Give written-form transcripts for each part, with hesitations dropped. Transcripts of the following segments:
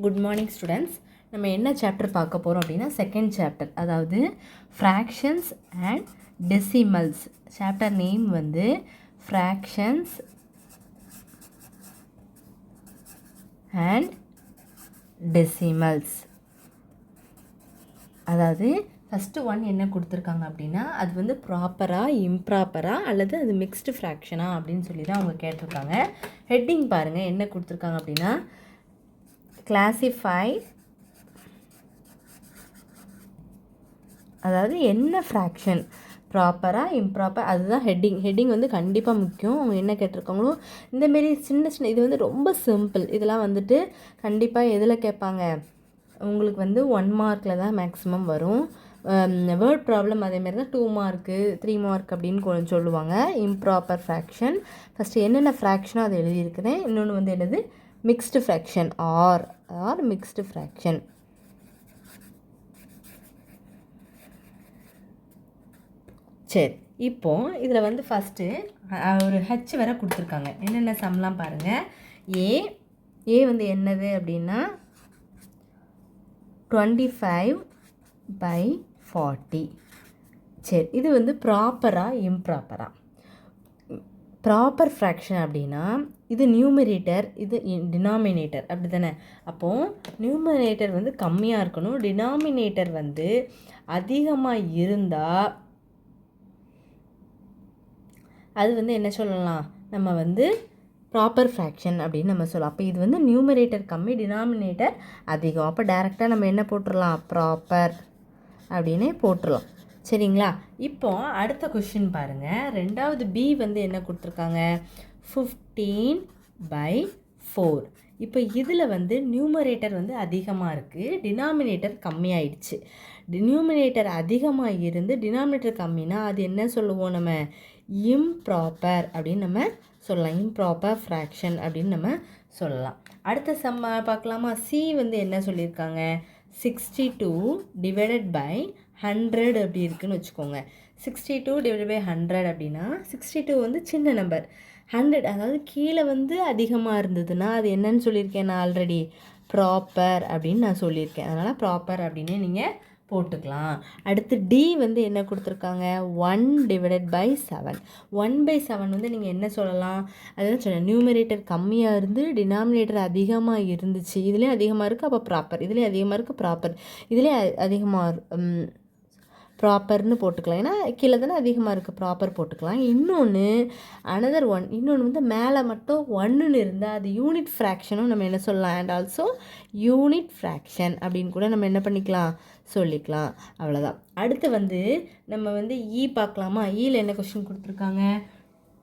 Good morning students. நம்ம என்ன chapter பார்க்க போகிறோம் அப்படின்னா செகண்ட் சாப்டர், அதாவது fractions and decimals. Chapter name வந்து ஃப்ராக்ஷன்ஸ் அண்ட் டெசிமல்ஸ். அதாவது ஃபஸ்ட்டு ஒன் என்ன கொடுத்துருக்காங்க அப்படின்னா அது வந்து ப்ராப்பராக இம்ப்ராப்பராக அல்லது அது மிக்ஸ்டு ஃப்ராக்ஷனா அப்படின்னு சொல்லி தான் அவங்க கேட்டிருக்காங்க. ஹெட்டிங் பாருங்கள் என்ன கொடுத்துருக்காங்க அப்படின்னா கிளாசிஃபை, அதாவது என்ன ஃப்ராக்ஷன் ப்ராப்பராக இம்ப்ராப்பர், அதுதான் ஹெட்டிங். ஹெட்டிங் வந்து கண்டிப்பாக முக்கியம். அவங்க என்ன கேட்டிருக்காங்களோ இந்தமாரி சின்ன சின்ன இது வந்து ரொம்ப சிம்பிள். இதெல்லாம் வந்துட்டு கண்டிப்பாக எதில் கேட்பாங்க, உங்களுக்கு வந்து 1 மார்க்கில் தான் மேக்ஸிமம் வரும். வேர்ட் ப்ராப்ளம் அதேமாரி தான் 2 மார்க்கு 3 மார்க் அப்படின்னு கொஞ்சம் சொல்லுவாங்க. இம்ப்ராப்பர் ஃப்ராக்ஷன் ஃபஸ்ட்டு என்னென்ன ஃப்ராக்ஷனோ அதை எழுதியிருக்கிறேன். இன்னொன்று வந்து என்னது mixed fraction or mixed fraction. சரி, இப்போது இதில் வந்து ஃபஸ்ட்டு ஒரு ஹச் வரை கொடுத்துருக்காங்க. என்னென்ன சம்லாம் பாருங்கள். ஏ வந்து என்னது அப்படின்னா 25/40. சரி, இது வந்து ப்ராப்பராக இம்ப்ராப்பராக. ப்ராப்பர் ஃப்ராக்ஷன் அப்படின்னா இது நியூமரேட்டர், இது டினாமினேட்டர், அப்படி தானே. அப்போது நியூமரேட்டர் வந்து கம்மியாக இருக்கணும், டினாமினேட்டர் வந்து அதிகமாக இருந்தால் அது வந்து என்ன சொல்லலாம், நம்ம வந்து ப்ராப்பர் ஃப்ராக்ஷன் அப்படின்னு நம்ம சொல்லலாம். அப்போ இது வந்து நியூமரேட்டர் கம்மி, டினாமினேட்டர் அதிகம். அப்போ டைரெக்டாக நம்ம என்ன போட்டுடலாம், ப்ராப்பர் அப்படின்னு போட்டுடலாம். சரிங்களா. இப்போ அடுத்த கொஷின் பாருங்கள். ரெண்டாவது பி வந்து என்ன கொடுத்துருக்காங்க, 15/4. இப்போ இதில் வந்து நியூமரேட்டர் வந்து அதிகமாக இருக்குது, டினாமினேட்டர் கம்மியாயிடுச்சு. நியூமரேட்டர் அதிகமாக இருந்து டினாமினேட்டர் கம்மினா அது என்ன சொல்லுவோம், நம்ம இம்ப்ராப்பர் அப்படின்னு நம்ம சொல்லலாம். இம்ப்ராப்பர் ஃப்ராக்ஷன் அப்படின்னு நம்ம சொல்லலாம். அடுத்த சம்ம பார்க்கலாமா. சி வந்து என்ன சொல்லியிருக்காங்க, 62/100 அப்படி இருக்குதுன்னு வச்சுக்கோங்க. 62/100 அப்படின்னா 62 வந்து சின்ன நம்பர், 100 அதாவது கீழே வந்து அதிகமாக இருந்ததுன்னா அது என்னன்னு சொல்லியிருக்கேன் நான் ஆல்ரெடி, ப்ராப்பர் அப்படின்னு நான் சொல்லியிருக்கேன். அதனால் ப்ராப்பர் அப்படின்னு நீங்கள் போட்டுக்கலாம். அடுத்து டி வந்து என்ன கொடுத்துருக்காங்க, 1/7. 1/7 வந்து நீங்கள் என்ன சொல்லலாம், அதுதான் சொன்னேன், நியூமரேட்டர் கம்மியாக இருந்து டினாமினேட்டர் அதிகமாக இருந்துச்சு. இதுலேயும் அதிகமாக இருக்குது, அப்போ ப்ராப்பர். இதுலேயும் அதிகமாக இருக்குது, ப்ராப்பர். இதுலேயும் அதிகமாக ப்ராப்பர்னு போட்டுக்கலாம், ஏன்னா கீழே தானே அதிகமாக இருக்குது, ப்ராப்பர் போட்டுக்கலாம். இன்னொன்று இன்னொன்று வந்து மேலே மட்டும் 1ன்னு இருந்தால் அது யூனிட் ஃப்ராக்ஷனும் நம்ம என்ன சொல்லலாம், அண்ட் ஆல்சோ யூனிட் ஃப்ராக்ஷன் அப்படின்னு கூட நம்ம என்ன பண்ணிக்கலாம், சொல்லிக்கலாம். அவ்வளோதான். அடுத்து வந்து நம்ம வந்து பார்க்கலாமா. ஈயில் என்ன கொஸ்டின் கொடுத்துருக்காங்க,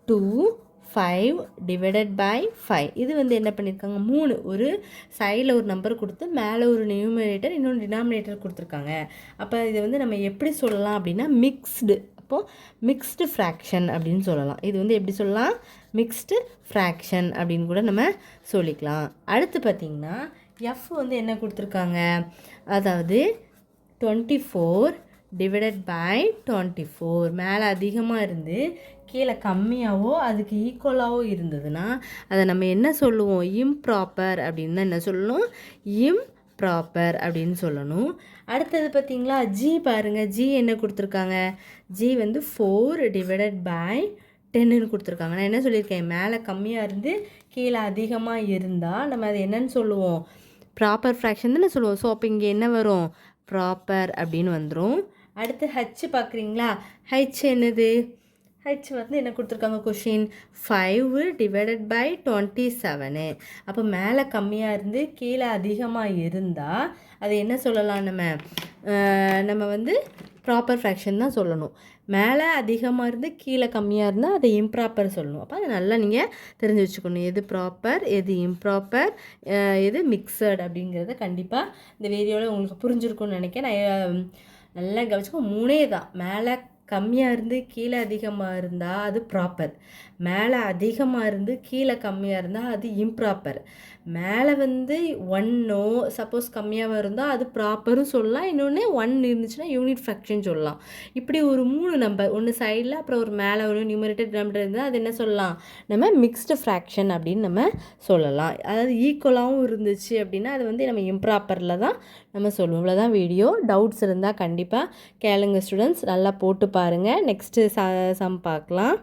25/5. இது வந்து என்ன பண்ணியிருக்காங்க, 3 ஒரு சைடில் ஒரு நம்பர் கொடுத்து மேலே ஒரு நியூமரேட்டர் இன்னொன்று டினாமினேட்டர் கொடுத்துருக்காங்க. அப்போ இதை வந்து நம்ம எப்படி சொல்லலாம் அப்படின்னா மிக்ஸ்டு. அப்போது மிக்ஸ்டு ஃப்ராக்ஷன் அப்படின்னு சொல்லலாம். இது வந்து எப்படி சொல்லலாம், மிக்ஸ்டு ஃப்ராக்ஷன் அப்படின்னு கூட நம்ம சொல்லிக்கலாம். அடுத்து பார்த்திங்கன்னா எஃப் வந்து என்ன கொடுத்துருக்காங்க, அதாவது 24/24. மேலே அதிகமாக இருந்து கீழே கம்மியாகவோ அதுக்கு ஈக்குவலாகவோ இருந்ததுன்னா அதை நம்ம என்ன சொல்லுவோம், இம்ப்ராப்பர் அப்படின்னு தான் என்ன சொல்லணும், இம்ப்ராப்பர் அப்படின்னு சொல்லணும். அடுத்தது பார்த்திங்களா ஜி பாருங்கள். ஜி என்ன கொடுத்துருக்காங்க, ஜி வந்து 4/10ன்னு கொடுத்துருக்காங்க. நான் என்ன சொல்லியிருக்கேன், மேலே கம்மியாக இருந்து கீழே அதிகமாக இருந்தால் நம்ம அதை என்னன்னு சொல்லுவோம், ப்ராப்பர் ஃப்ராக்ஷன் தானே சொல்லுவோம். ஸோ அப்போ இங்கே என்ன வரும், ப்ராப்பர் அப்படின்னு வந்துடும். அடுத்து ஹச் பார்க்குறீங்களா. ஹச் என்னது, ஹச் வந்து என்ன கொடுத்துருக்காங்க கொஷின், 5/27. அப்போ மேலே கம்மியாக இருந்து கீழே அதிகமாக இருந்தால் அது என்ன சொல்லலாம், நம்ம வந்து ப்ராப்பர் ஃப்ராக்ஷன் தான் சொல்லணும். மேலே அதிகமாக இருந்து கீழே கம்மியாக இருந்தால் அதை இம்ப்ராப்பர் சொல்லணும். அப்போ அதை நல்லா நீங்கள் தெரிஞ்சு வச்சுக்கணும், எது ப்ராப்பர் எது இம்ப்ராப்பர் எது மிக்சட் அப்படிங்கிறத கண்டிப்பாக இந்த வீடியோவில் உங்களுக்கு புரிஞ்சிருக்கும்னு நினைக்கிறேன். நான் நல்லா கவனிச்சுக்கோ, 3 தான். மேலே கம்மியாக இருந்து கீழே அதிகமாக இருந்தால் அது ப்ராப்பர், மேலே அதிகமாக இருந்து கீழே கம்மியாக இருந்தால் அது இம்ப்ராப்பர். மேலே வந்து 1ஓ சப்போஸ் கம்மியாக இருந்தால் அது ப்ராப்பரும் சொல்லலாம். இன்னொன்று 1 இருந்துச்சுன்னா யூனிட் ஃப்ராக்ஷன் சொல்லலாம். இப்படி ஒரு 3 நம்பர், ஒன்று சைடில் அப்புறம் ஒரு மேலே ஒரு நியூமரேட்டர் டினாமினேட்டர் இருந்தால் அது என்ன சொல்லலாம், நம்ம மிக்ஸ்டு ஃப்ராக்ஷன் அப்படின்னு நம்ம சொல்லலாம். அதாவது ஈக்குவலாகவும் இருந்துச்சு அப்படின்னா அது வந்து நம்ம இம்ப்ராப்பரில் தான் நம்ம சொல்லுவோம். இவ்வளோதான் வீடியோ. டவுட்ஸ் இருந்தால் கண்டிப்பாக கேளுங்க ஸ்டூடெண்ட்ஸ். நல்லா போட்டு பாருங்கள். நெக்ஸ்ட்டு சம் பார்க்கலாம்.